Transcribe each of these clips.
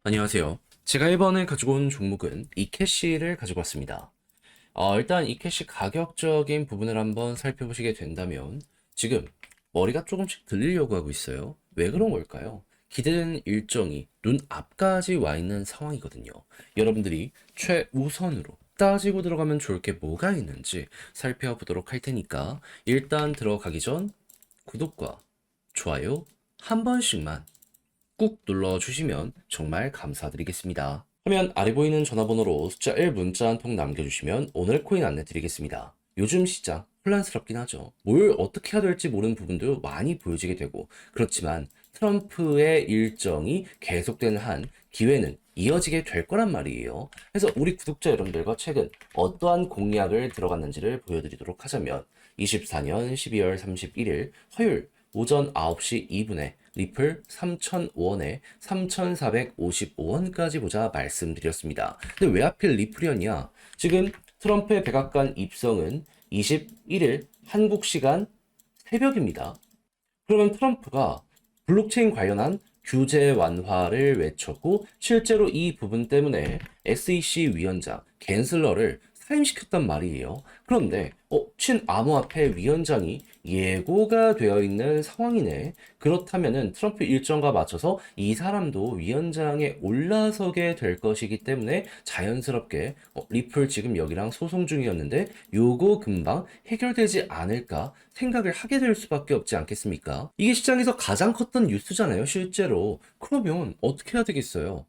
안녕하세요. 제가 이번에 가지고 온 종목은 이캐시를 가지고 왔습니다. 일단 이캐시 가격적인 부분을 한번 살펴보시게 된다면 지금 머리가 조금씩 들리려고 하고 있어요. 왜 그런 걸까요? 기대되는 일정이 눈앞까지 와 있는 상황이거든요. 여러분들이 최우선으로 따지고 들어가면 좋을 게 뭐가 있는지 살펴보도록 할 테니까 일단 들어가기 전 구독과 좋아요 한 번씩만 꾹 눌러주시면 정말 감사드리겠습니다. 화면 아래 보이는 전화번호로 숫자 1 문자 한 통 남겨주시면 오늘 코인 안내 드리겠습니다. 요즘 시장 혼란스럽긴 하죠. 뭘 어떻게 해야 될지 모르는 부분도 많이 보여지게 되고 그렇지만 트럼프의 일정이 계속되는 한 기회는 이어지게 될 거란 말이에요. 그래서 우리 구독자 여러분들과 최근 어떠한 공약을 들어갔는지를 보여드리도록 하자면 24년 12월 31일 화요일 오전 9시 2분에 리플 3,005원에 3,455원까지 보자 말씀드렸습니다. 근데 왜 하필 리플이었냐? 지금 트럼프의 백악관 입성은 21일 한국 시간 새벽입니다. 그러면 트럼프가 블록체인 관련한 규제 완화를 외쳤고 실제로 이 부분 때문에 SEC 위원장 갠슬러를 사임시켰단 말이에요. 그런데 친암호화폐 위원장이 예고가 되어 있는 상황이네. 그렇다면은 트럼프 일정과 맞춰서 이 사람도 위원장에 올라서게 될 것이기 때문에 자연스럽게 리플 지금 여기랑 소송 중이었는데 요거 금방 해결되지 않을까 생각을 하게 될 수밖에 없지 않겠습니까? 이게 시장에서 가장 컸던 뉴스잖아요, 실제로. 그러면 어떻게 해야 되겠어요?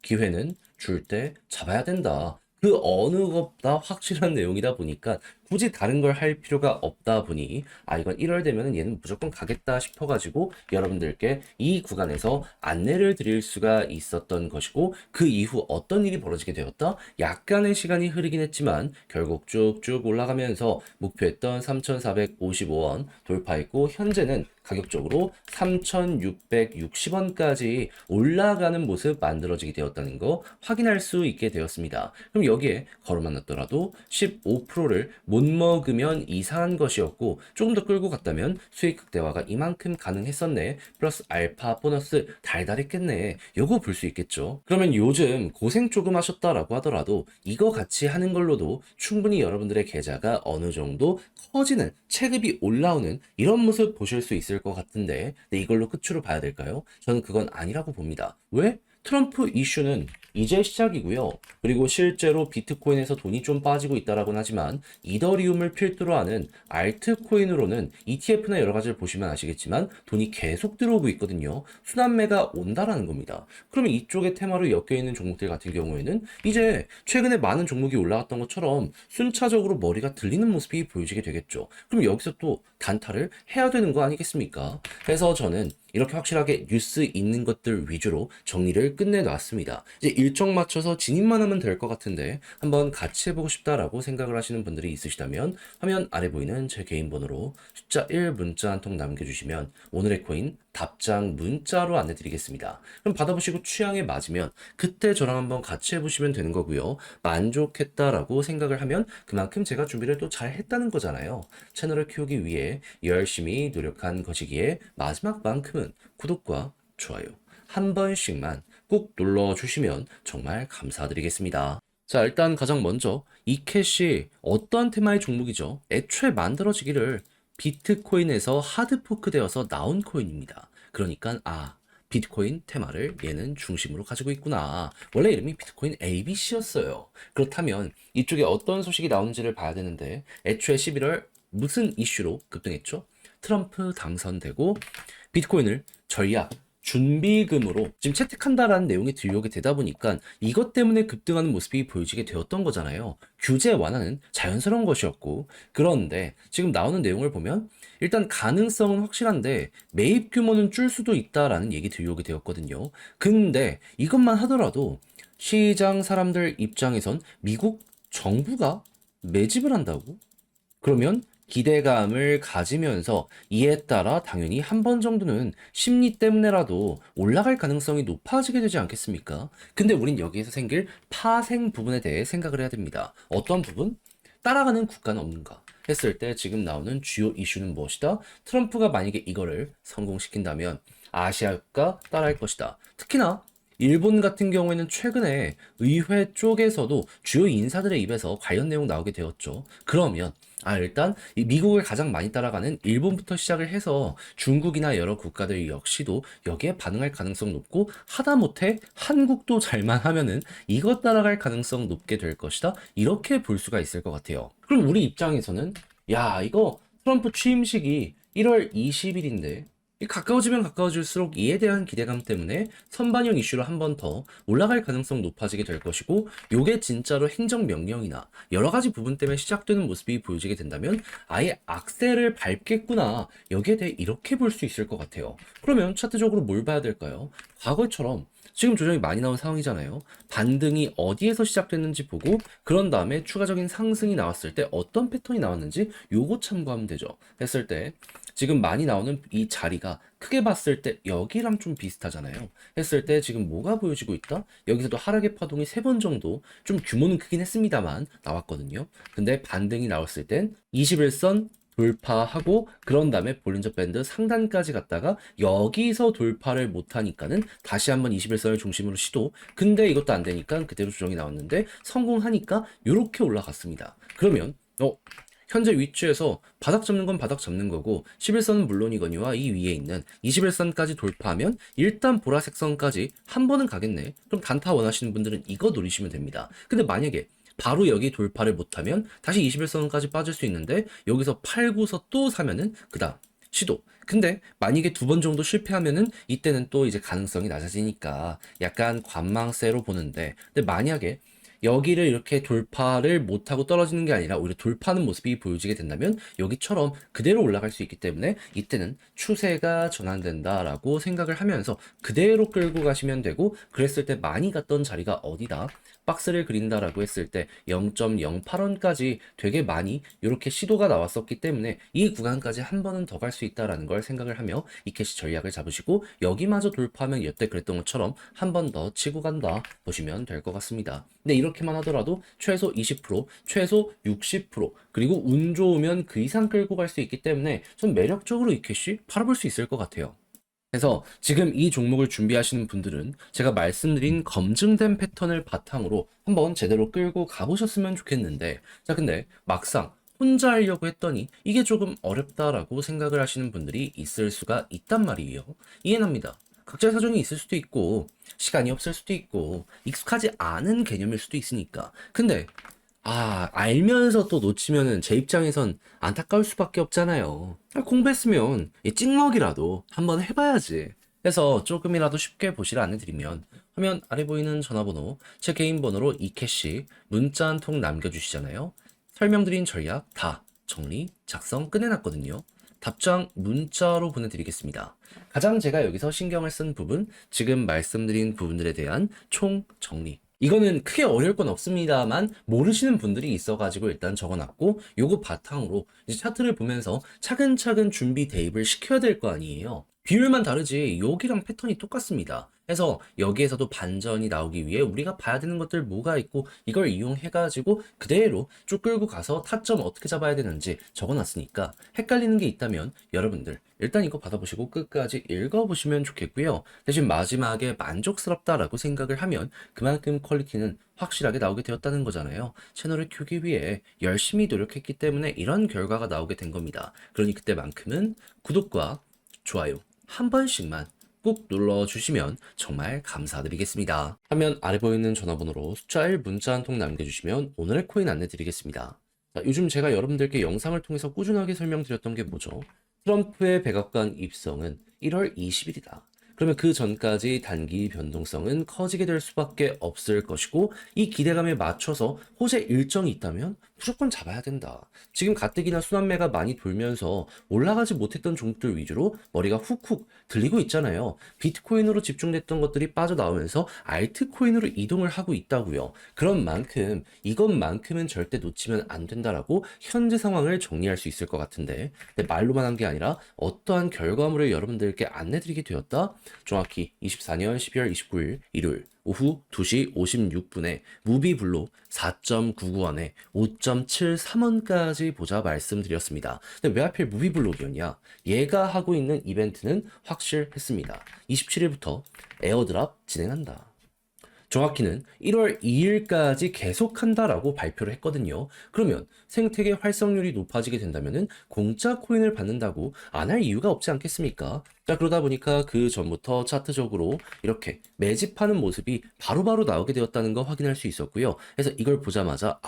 기회는 줄 때 잡아야 된다. 그 어느 것보다 확실한 내용이다 보니까 굳이 다른 걸 할 필요가 없다 보니 이건 1월 되면 얘는 무조건 가겠다 싶어가지고 여러분들께 이 구간에서 안내를 드릴 수가 있었던 것이고 그 이후 어떤 일이 벌어지게 되었다? 약간의 시간이 흐르긴 했지만 결국 쭉쭉 올라가면서 목표했던 3,455원 돌파했고 현재는 가격적으로 3,660원까지 올라가는 모습 만들어지게 되었다는 거 확인할 수 있게 되었습니다. 그럼 여기에 걸어만 놨더라도 15%를 못 먹으면 이상한 것이었고 조금 더 끌고 갔다면 수익 극대화가 이만큼 가능했었네. 플러스 알파 보너스 달달했겠네. 요거 볼 수 있겠죠. 그러면 요즘 고생 조금 하셨다라고 하더라도 이거 같이 하는 걸로도 충분히 여러분들의 계좌가 어느 정도 커지는 체급이 올라오는 이런 모습 보실 수 있을 것 같은데 이걸로 끝으로 봐야 될까요? 저는 그건 아니라고 봅니다. 왜? 트럼프 이슈는 이제 시작이고요. 그리고 실제로 비트코인에서 돈이 좀 빠지고 있다라고는 하지만 이더리움을 필두로 하는 알트코인으로는 ETF나 여러 가지를 보시면 아시겠지만 돈이 계속 들어오고 있거든요. 순환매가 온다라는 겁니다. 그러면 이쪽에 테마로 엮여 있는 종목들 같은 경우에는 이제 최근에 많은 종목이 올라갔던 것처럼 순차적으로 머리가 들리는 모습이 보여지게 되겠죠. 그럼 여기서 또 단타를 해야 되는 거 아니겠습니까? 그래서 저는 이렇게 확실하게 뉴스 있는 것들 위주로 정리를 끝내놨습니다. 이제 일정 맞춰서 진입만 하면 될 것 같은데 한번 같이 해보고 싶다라고 생각을 하시는 분들이 있으시다면 화면 아래 보이는 제 개인 번호로 숫자 1 문자 한 통 남겨주시면 오늘의 코인 답장 문자로 안내드리겠습니다. 그럼 받아보시고 취향에 맞으면 그때 저랑 한번 같이 해보시면 되는 거고요. 만족했다라고 생각을 하면 그만큼 제가 준비를 또 잘 했다는 거잖아요. 채널을 키우기 위해 열심히 노력한 것이기에 마지막만큼은 구독과 좋아요 한 번씩만 꾹 눌러주시면 정말 감사드리겠습니다. 자, 일단 가장 먼저 이캐시 어떠한 테마의 종목이죠? 애초에 만들어지기를 비트코인에서 하드포크 되어서 나온 코인입니다. 그러니까 비트코인 테마를 얘는 중심으로 가지고 있구나. 원래 이름이 비트코인 ABC였어요. 그렇다면 이쪽에 어떤 소식이 나오는지를 봐야 되는데 애초에 11월 무슨 이슈로 급등했죠? 트럼프 당선되고 비트코인을 전략 준비금으로 지금 채택한다라는 내용이 들려오게 되다 보니까 이것 때문에 급등하는 모습이 보여지게 되었던 거잖아요. 규제 완화는 자연스러운 것이었고 그런데 지금 나오는 내용을 보면 일단 가능성은 확실한데 매입 규모는 줄 수도 있다라는 얘기 들려오게 되었거든요. 근데 이것만 하더라도 시장 사람들 입장에선 미국 정부가 매집을 한다고? 그러면 기대감을 가지면서 이에 따라 당연히 한 번 정도는 심리 때문에라도 올라갈 가능성이 높아지게 되지 않겠습니까? 근데 우린 여기에서 생길 파생 부분에 대해 생각을 해야 됩니다. 어떤 부분? 따라가는 국가는 없는가? 했을 때 지금 나오는 주요 이슈는 무엇이다? 트럼프가 만약에 이거를 성공시킨다면 아시아가 따라할 것이다. 특히나 일본 같은 경우에는 최근에 의회 쪽에서도 주요 인사들의 입에서 관련 내용 나오게 되었죠. 그러면 일단 이 미국을 가장 많이 따라가는 일본부터 시작을 해서 중국이나 여러 국가들 역시도 여기에 반응할 가능성 높고, 하다못해 한국도 잘만 하면은 이것 따라갈 가능성 높게 될 것이다. 이렇게 볼 수가 있을 것 같아요. 그럼 우리 입장에서는 야, 이거 트럼프 취임식이 1월 20일인데 가까워지면 가까워질수록 이에 대한 기대감 때문에 선반영 이슈로 한 번 더 올라갈 가능성 높아지게 될 것이고, 요게 진짜로 행정명령이나 여러 가지 부분 때문에 시작되는 모습이 보여지게 된다면 아예 악셀을 밟겠구나, 여기에 대해 이렇게 볼 수 있을 것 같아요. 그러면 차트적으로 뭘 봐야 될까요? 과거처럼 지금 조정이 많이 나온 상황이잖아요. 반등이 어디에서 시작됐는지 보고, 그런 다음에 추가적인 상승이 나왔을 때 어떤 패턴이 나왔는지 요거 참고하면 되죠. 했을 때 지금 많이 나오는 이 자리가 크게 봤을 때 여기랑 좀 비슷하잖아요. 했을 때 지금 뭐가 보여지고 있다? 여기서도 하락의 파동이 3번 정도, 좀 규모는 크긴 했습니다만 나왔거든요. 근데 반등이 나왔을 땐 21선 돌파하고, 그런 다음에 볼린저 밴드 상단까지 갔다가 여기서 돌파를 못하니까는 다시 한번 21선을 중심으로 시도. 근데 이것도 안 되니까 그대로 조정이 나왔는데 성공하니까 이렇게 올라갔습니다. 그러면 현재 위치에서 바닥 잡는 건 바닥 잡는 거고, 11선은 물론이거니와 이 위에 있는 21선까지 돌파하면 일단 보라색 선까지 한 번은 가겠네. 그럼 단타 원하시는 분들은 이거 노리시면 됩니다. 근데 만약에 바로 여기 돌파를 못하면 다시 21선까지 빠질 수 있는데, 여기서 팔고서 또 사면은 그 다음 시도. 근데 만약에 2번 정도 실패하면은 이때는 또 이제 가능성이 낮아지니까 약간 관망세로 보는데, 근데 만약에 여기를 이렇게 돌파를 못하고 떨어지는 게 아니라 오히려 돌파하는 모습이 보여지게 된다면 여기처럼 그대로 올라갈 수 있기 때문에 이때는 추세가 전환된다라고 생각을 하면서 그대로 끌고 가시면 되고, 그랬을 때 많이 갔던 자리가 어디다? 박스를 그린다라고 했을 때 0.08원까지 되게 많이 이렇게 시도가 나왔었기 때문에 이 구간까지 한 번은 더 갈 수 있다라는 걸 생각을 하며 이 캐시 전략을 잡으시고, 여기마저 돌파하면 여태 그랬던 것처럼 한 번 더 치고 간다 보시면 될 것 같습니다. 근데 이렇게만 하더라도 최소 20%, 최소 60%, 그리고 운 좋으면 그 이상 끌고 갈 수 있기 때문에 좀 매력적으로 이 캐시 팔아볼 수 있을 것 같아요. 그래서 지금 이 종목을 준비하시는 분들은 제가 말씀드린 검증된 패턴을 바탕으로 한번 제대로 끌고 가보셨으면 좋겠는데, 자, 근데 막상 혼자 하려고 했더니 이게 조금 어렵다라고 생각을 하시는 분들이 있을 수가 있단 말이에요. 이해는 합니다. 각자의 사정이 있을 수도 있고, 시간이 없을 수도 있고, 익숙하지 않은 개념일 수도 있으니까. 근데 알면서 또 놓치면은 제 입장에선 안타까울 수밖에 없잖아요. 공부했으면 이 찍먹이라도 한번 해봐야지. 그래서 조금이라도 쉽게 보시라 안내드리면, 화면 아래 보이는 전화번호, 제 개인 번호로 이캐시 문자 한 통 남겨주시잖아요. 설명드린 전략 다 정리, 작성 끝내놨거든요. 답장 문자로 보내드리겠습니다. 가장 제가 여기서 신경을 쓴 부분, 지금 말씀드린 부분들에 대한 총 정리. 이거는 크게 어려울 건 없습니다만 모르시는 분들이 있어가지고 일단 적어놨고, 요거 바탕으로 이제 차트를 보면서 차근차근 준비 대입을 시켜야 될 거 아니에요. 비율만 다르지 여기랑 패턴이 똑같습니다. 그래서 여기에서도 반전이 나오기 위해 우리가 봐야 되는 것들 뭐가 있고, 이걸 이용해가지고 그대로 쭉 끌고 가서 타점 어떻게 잡아야 되는지 적어놨으니까 헷갈리는 게 있다면 여러분들 일단 이거 받아보시고 끝까지 읽어보시면 좋겠고요. 대신 마지막에 만족스럽다라고 생각을 하면 그만큼 퀄리티는 확실하게 나오게 되었다는 거잖아요. 채널을 키우기 위해 열심히 노력했기 때문에 이런 결과가 나오게 된 겁니다. 그러니 그때만큼은 구독과 좋아요 한 번씩만 꾹 눌러주시면 정말 감사드리겠습니다. 화면 아래 보이는 전화번호로 숫자 1 문자 한 통 남겨주시면 오늘의 코인 안내드리겠습니다. 자, 요즘 제가 여러분들께 영상을 통해서 꾸준하게 설명드렸던 게 뭐죠? 트럼프의 백악관 입성은 1월 20일이다. 그러면 그 전까지 단기 변동성은 커지게 될 수밖에 없을 것이고, 이 기대감에 맞춰서 호재 일정이 있다면 무조건 잡아야 된다. 지금 가뜩이나 순환매가 많이 돌면서 올라가지 못했던 종목들 위주로 머리가 훅훅 들리고 있잖아요. 비트코인으로 집중됐던 것들이 빠져나오면서 알트코인으로 이동을 하고 있다고요. 그런 만큼 이것만큼은 절대 놓치면 안 된다라고 현재 상황을 정리할 수 있을 것 같은데, 근데 말로만 한 게 아니라 어떠한 결과물을 여러분들께 안내드리게 되었다? 정확히 24년 12월 29일 일요일 오후 2시 56분에 무비블로 4.99원에 5.73원까지 보자 말씀드렸습니다. 근데 왜 하필 무비블록이었냐? 얘가 하고 있는 이벤트는 확실했습니다. 27일부터 에어드랍 진행한다. 정확히는 1월 2일까지 계속한다라고 발표를 했거든요. 그러면 생태계 활성률이 높아지게 된다면은 공짜 코인을 받는다고 안 할 이유가 없지 않겠습니까? 자, 그러다 보니까 그 전부터 차트적으로 이렇게 매집하는 모습이 바로바로 나오게 되었다는 거 확인할 수 있었고요. 그래서 이걸 보자마자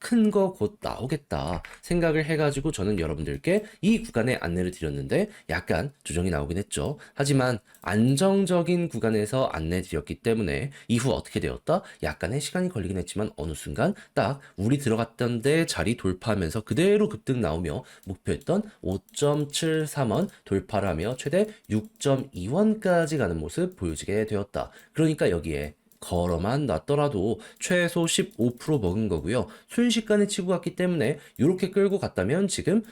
큰 거 곧 나오겠다 생각을 해가지고 저는 여러분들께 이 구간에 안내를 드렸는데 약간 조정이 나오긴 했죠. 하지만 안정적인 구간에서 안내 드렸기 때문에 이후 어떻게 되었다? 약간의 시간이 걸리긴 했지만 어느 순간 딱 우리 들어갔던 데 자리 돌파하면서 그대로 급등 나오며 목표했던 5.73원 돌파를 하며 최대 6.2원까지 가는 모습 보여지게 되었다. 그러니까 여기에 걸어만 놨더라도 최소 15% 먹은 거고요. 순식간에 치고 갔기 때문에 이렇게 끌고 갔다면 지금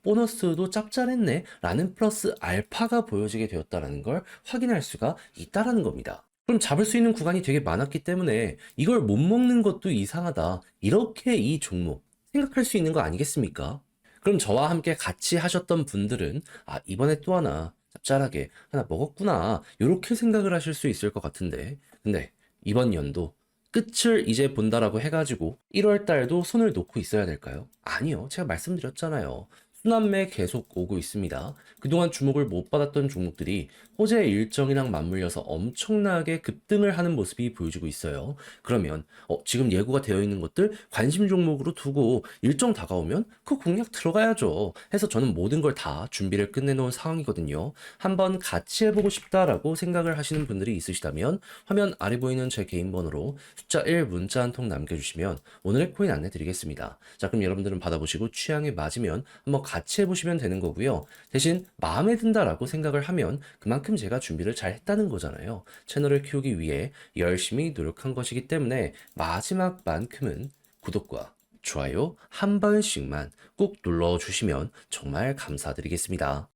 보너스도 짭짤했네 라는 플러스 알파가 보여지게 되었다라는 걸 확인할 수가 있다라는 겁니다. 그럼 잡을 수 있는 구간이 되게 많았기 때문에 이걸 못 먹는 것도 이상하다. 이렇게 이 종목 생각할 수 있는 거 아니겠습니까? 그럼 저와 함께 같이 하셨던 분들은 이번에 또 하나 짭짤하게 하나 먹었구나. 이렇게 생각을 하실 수 있을 것 같은데 근데 이번 연도 끝을 이제 본다라고 해가지고 1월 달도 손을 놓고 있어야 될까요? 아니요. 제가 말씀드렸잖아요. 순환매 계속 오고 있습니다. 그동안 주목을 못 받았던 종목들이 호재 일정이랑 맞물려서 엄청나게 급등을 하는 모습이 보여지고 있어요. 그러면 지금 예고가 되어 있는 것들 관심 종목으로 두고 일정 다가오면 그 공략 들어가야죠. 해서 저는 모든 걸 다 준비를 끝내놓은 상황이거든요. 한번 같이 해보고 싶다라고 생각을 하시는 분들이 있으시다면 화면 아래 보이는 제 개인 번호로 숫자 1 문자 한 통 남겨주시면 오늘의 코인 안내 드리겠습니다. 자, 그럼 여러분들은 받아보시고 취향에 맞으면 한번 같이 해보시면 되는 거고요. 대신 마음에 든다라고 생각을 하면 그만큼 제가 준비를 잘 했다는 거잖아요. 채널을 키우기 위해 열심히 노력한 것이기 때문에 마지막만큼은 구독과 좋아요 한 번씩만 꼭 눌러주시면 정말 감사드리겠습니다.